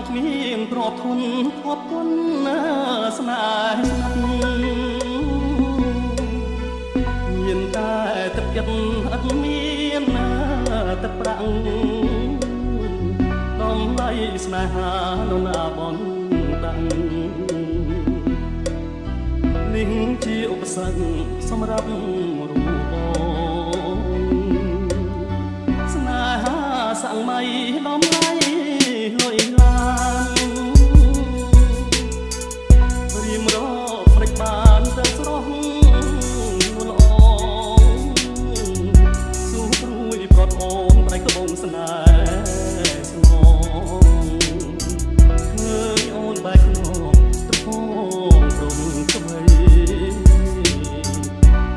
គ្មានប្រធនខប់គុណស្នេហ៍មានតែទឹកចិត្តអត់មានទឹកប្រាំងដំឡៃស្នេហានរណាបនតាំងនេះជាឧបសគ្គសម្រាប់រូបបងស្នេហាសាំងមៃដំឡៃលុយឡានរៀមរកមិនបានទៅស្រស់ល្អស៊ូព្រួយប្រត់អូនប្រៃក្បូនស្នេហ៍ស្ងឃើញអូនបែកក្នុងត្រពងព្រំក្បៃ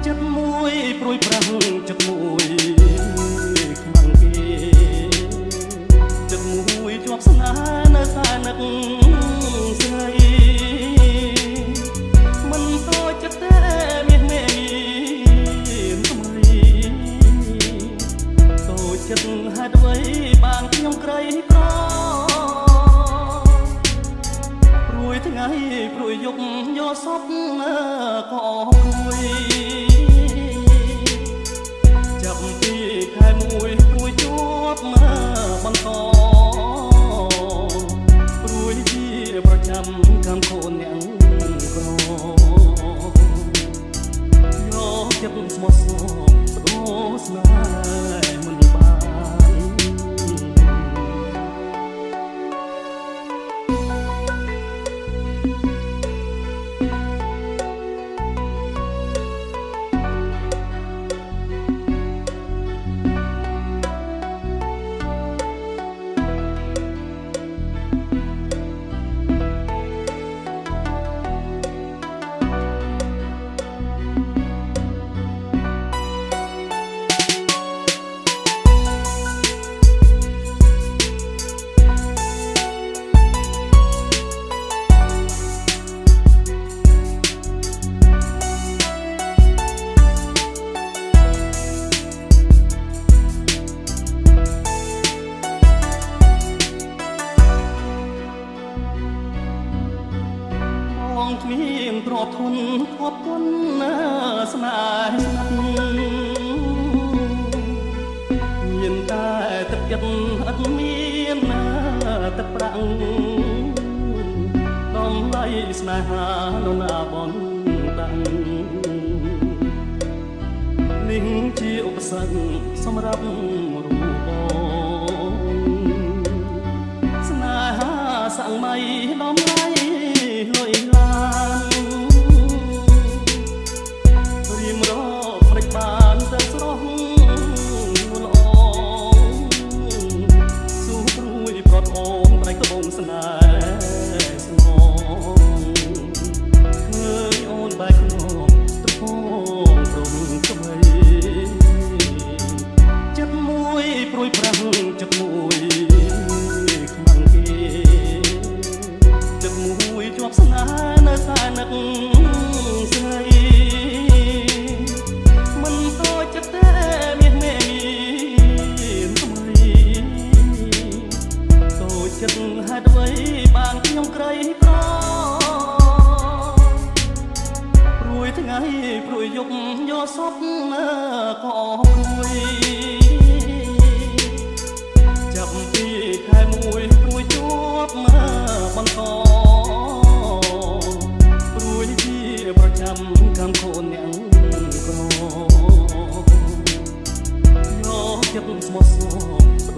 ចិត្តមួយព្រួយប្រាំងចិត្តមួយខ្មាំងគេចិត្តមួយជាប់ស្នេហ៍នៅតែនឹកស្រីមិនតូចចិត្តទេមានមេមានថ្មីតូចចិត្តហេតុអ្វីបានខ្ញុំក្រីក្រព្រួយថ្ងៃព្រួយយប់យកសពក៏ព្រួយចាប់ពីខែមួយព្រួយជាប់បន្តព្រួយជាប្រចាំកម្មខូនអ្នកក្រយកចិត្តស្មោះស្មោះបដូរស្នេហ៍មិនបានគ្មានប្រធនខប់គុណស្នេហ៍មានតែទឹកចិត្តអត់មានទឹកប្រាំងដំឡៃស្នេហានរណាបនតាំងនេះជាឧបសគ្គសម្រាប់រូបបងស្នេហាសាំងមៃដំឡៃលុយឡានរៀមរកមិនបានទៅស្រស់ល្អស៊ូព្រួយប្រត់អូនប្រៃក្បូនស្នេហ៍ស្ងឃើញអូនបែកក្នុងត្រពងព្រំក្បៃចិត្តមួយព្រួយប្រាំងចិត្តមួយខ្មាំងគេចិត្តមួយជាប់ស្នេហ៍នៅតែនឹកស្រីមិនតូចចិត្តទេមានមេមានថ្មីតូចចិត្តហេតុអ្វីបានខ្ញុំក្រីក្រព្រួយថ្ងៃព្រួយយប់យកសពក៏ព្រួយចាប់ពីខែមួយព្រួយជាប់បន្តព្រួយជាប្រចាំកម្មខូនអ្នកក្រយកចិត្តស្មោះស្មោះ